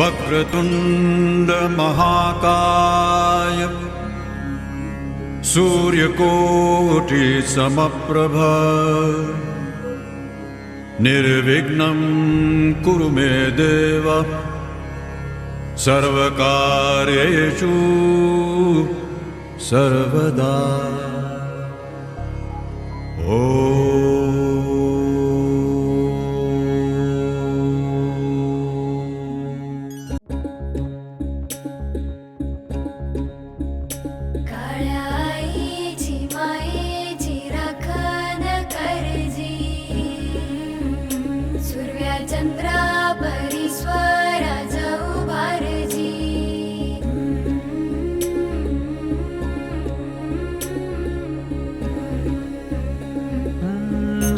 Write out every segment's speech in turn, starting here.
वक्रतुंड महाकाय सूर्यकोटि समप्रभ निर्विघ्नं कुरु मे देव सर्वकार्येषु सर्वदा।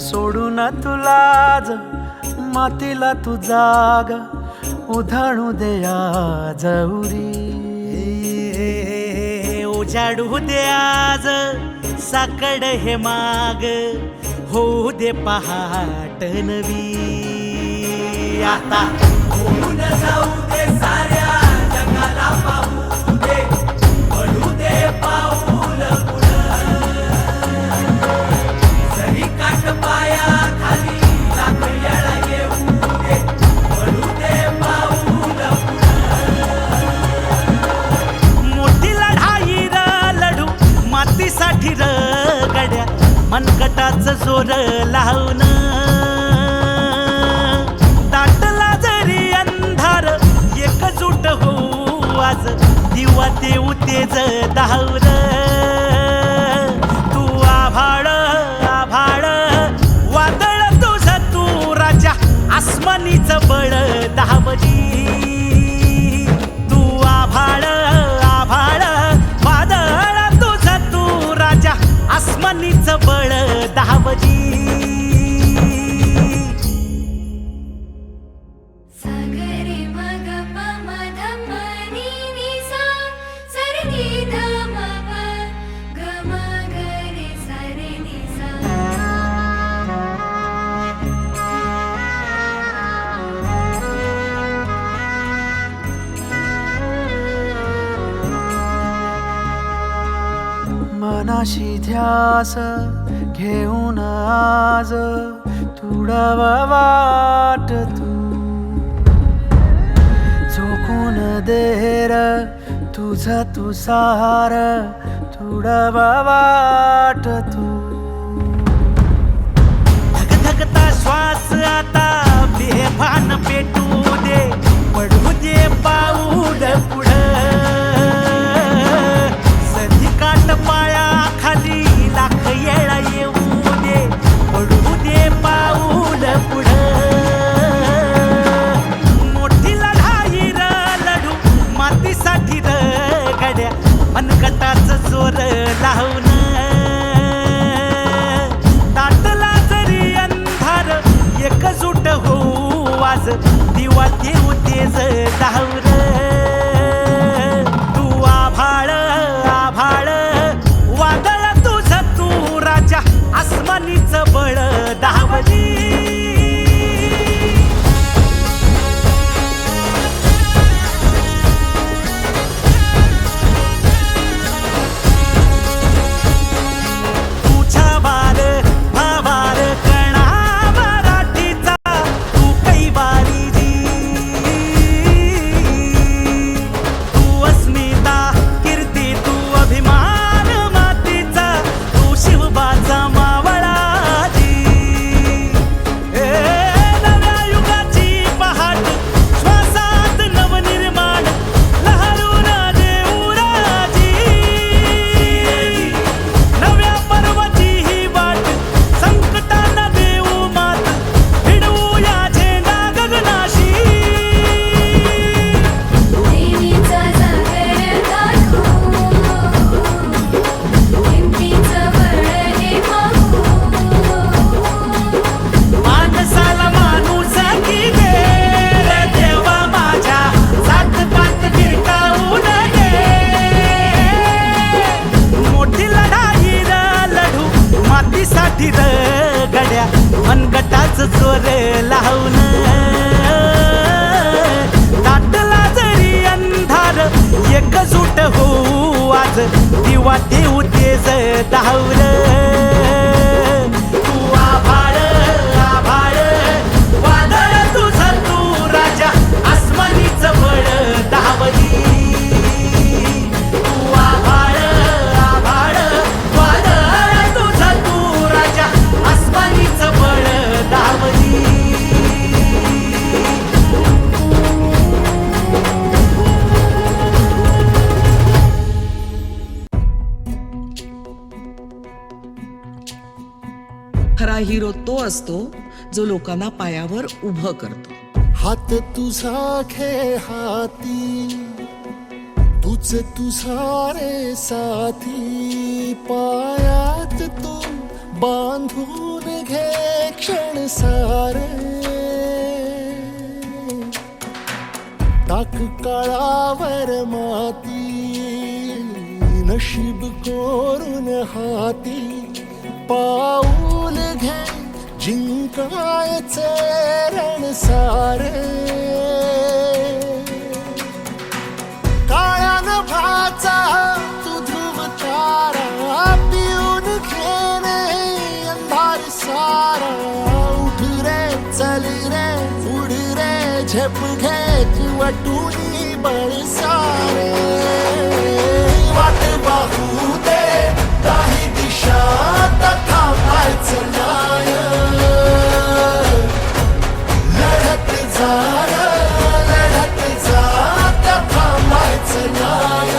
सोडून तुलाज मातीला तू जाग उधाणू दे आज उरी उजाडू दे आज साकड हे माग होऊ दे पहाट नवी आता होऊन जाऊ दे साऱ्या जगाला पाहू दे पडू दे पाऊल जरी काट पाया खाली लाख येळा येऊ दे पडू दे पाऊल मोठी लढाई र लढू मातीसाठी र गड्या मनगटाचं जोर लावून दाटला जरी अंधार एकजूट होऊ आज दिवा देऊ तेज धावर तू आभाळ आभाळ वादळ तुझं तू राजा आसमानीचं बळ दावली तू आभाळ आभाळ वादळ तुझं तू राजा आसमानीचं बळ दावली मनाशी ध्यास घेऊन आज तुडवा वाट तू झोकून देर तुझ तू सार तुडवा वाट तू धगधगता श्वास आता बेभान पेटू दे पडू दे पाऊल पुढं सधी काट पाया खाली लाख येळा येऊ दे पडू दे पाऊल पुढं मोठी लढाई र लढू मातीसाठी र गड्या मनगटाचं जोर लावून दाटला जरी अंधार एकजूट होऊ आज दिवा देऊ तेज धावलं तू आभाळ आभाळ वादळ तुझं तू राजा आसमानीच बळ धावली तू आभाळ आभाळ वादळ तुझं तू राजा आसमानीच बळ धावली खरा हिरो तो असतो जो लोकांना पायावर उभं करतो. हात तुझा खेळ हाती तुझ तुझा रे साथी पायात तू बांधून घे क्षण सारे टाक काळावर माती नशीब कोरून हाती पाऊल घे जिंकायचे रण सारे काळ्यान भाचा तू ध्रुव तारा पिऊन घेणे अंधार सारा उठ रे चल रे उड रे झेप घे वटुनी बळ सारे वाट पाहू दे काही दिशा थांबायचं नाय लढत जा थांबायचं नाय.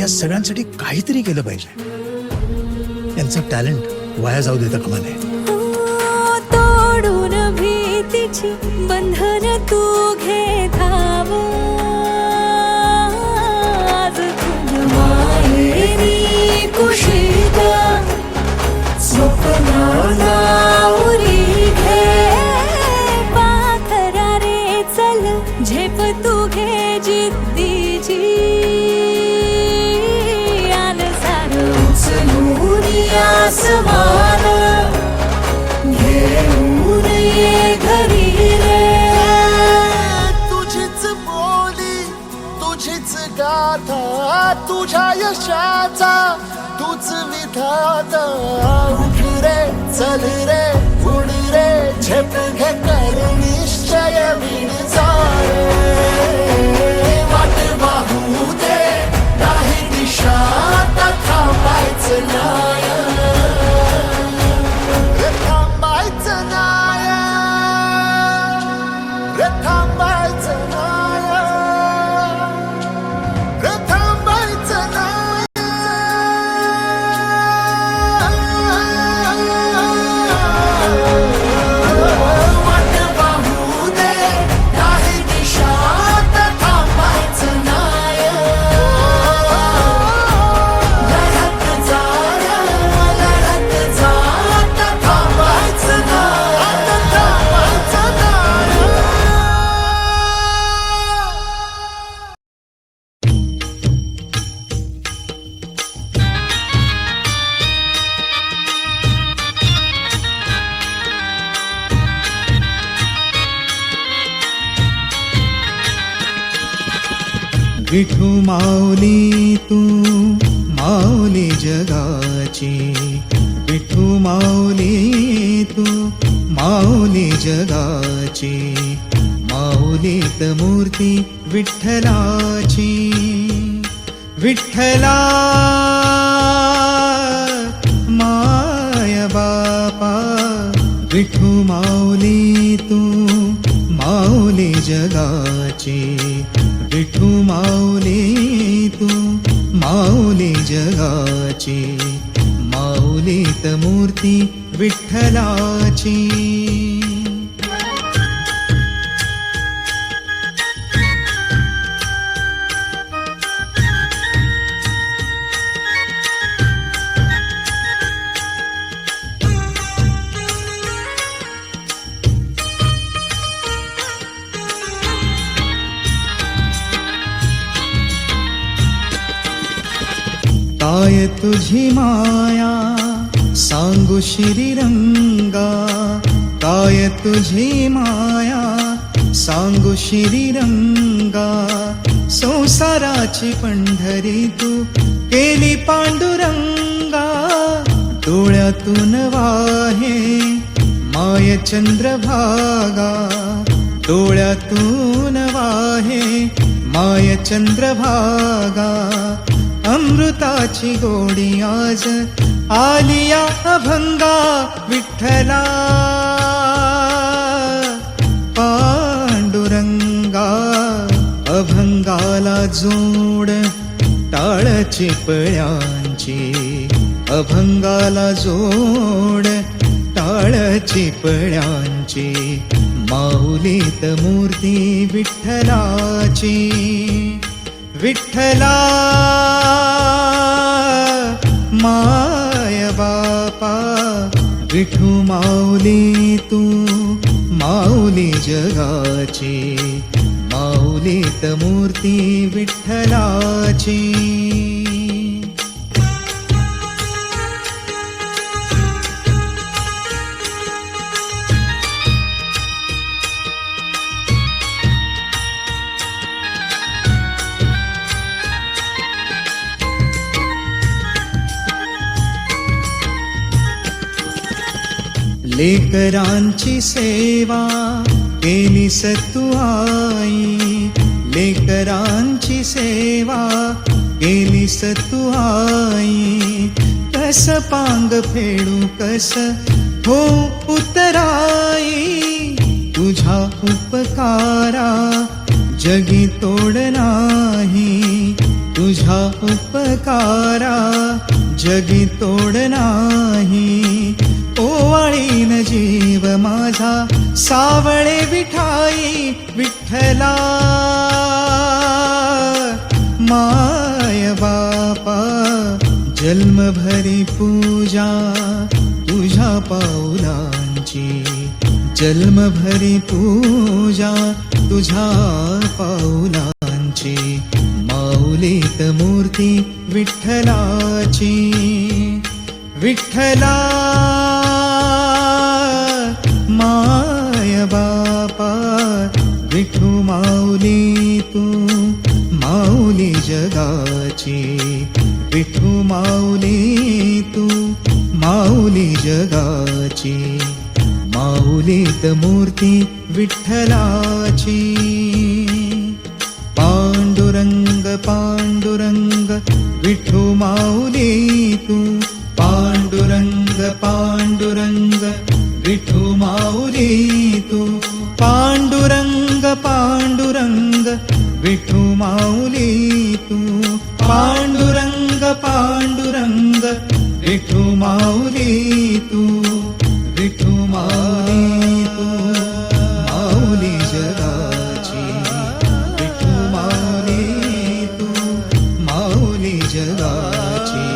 या सगळ्यांसाठी काहीतरी केलं पाहिजे. यांचं टॅलेंट वाया जाऊ देता कामा नये. तोडून भीतीची बंधन तू घे धाव आज तुझ माहेरी कुशीत स्वप्नाला उरी घे पाखरा रे चल झेप तू घे जिद्दीची आन सार उचलून आसमान घेऊन ये घरी रे तुझीच बोली तुझीच गाथा तुझ्या यशाचा तूच विधाता उठ रे चल रे उड रे झेप घे कर निश्चय विण जारे वाट वाहू दे नाही दिशा थांबायचं नाय थांबायचं नाय थांबायचं नाय थांबायचं नाय. वाट पाहू दे नाही दिशा थांबायचं नाय लढत जा थांबायचं नाय थांबायचं नाय. विठू माऊली तू माऊली जगाची विठू माऊली तू माऊली जगाची माऊलीत मूर्ती विठ्ठलाची विठ्ठला माय बापा विठू माऊली तू माऊली जगाची विठू माऊली तू माऊली जगाची माऊलीत मूर्ती विठ्ठलाची काय तुझी माया सांगू श्रीरंगा काय तुझी माया सांगू श्रीरंगा संसाराची पंढरी तू केली पांडुरंगा. डोळ्यातून वाहे माय चंद्रभागा, डोळ्यातून वाहे माय चंद्रभागा. अमृताची गोडी आज आलिया अभंगा. विठ्ठला पांडुरंगा, अभंगाला जोड टाळ चिपळ्यांची, अभंगाला जोड टाळ चिपळ्यांची. माऊलीत मूर्ती विठ्ठलाची. विठ्ठला माय बापा, विठू माऊली तू माऊली जगाची. माऊलीत मूर्ती विठ्ठलाची. लेकरांची सेवा केली सतू आई, लेकरांची सेवा केली सतू आई. कस पांग फेडू कस हो उतराई. तुझ्या उपकारा जगी तोड नाही, तुझ्या उपकारा जगी तोड नाही. ओवाळीन जीव माझा सावळे विठाई. विठ्ठला माय बापा, जन्मभरी पूजा तुझ्या पाऊलांची. जन्मभरी पूजा तुझ्या पाऊलांची. माऊलीत मूर्ती विठ्ठलाची. विठ्ठला माय बापा, विठू माऊली तू माऊली जगाची. विठू माऊली तू माऊली जगाची. माऊलीत मूर्ती विठ्ठलाची. पांडुरंग पांडुरंग विठू माऊली तू. पांडुरंग पांडुरंग विठू माऊली तू. पांडुरंग पांडुरंग विठू माऊली तू. पांडुरंग पांडुरंग विठू माऊली तू. विठू माऊली तू माऊली जगाची. विठू माऊली तू माऊली जगाची.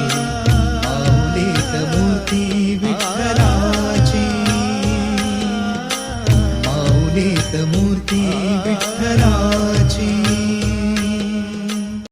माऊलीत मूर्ती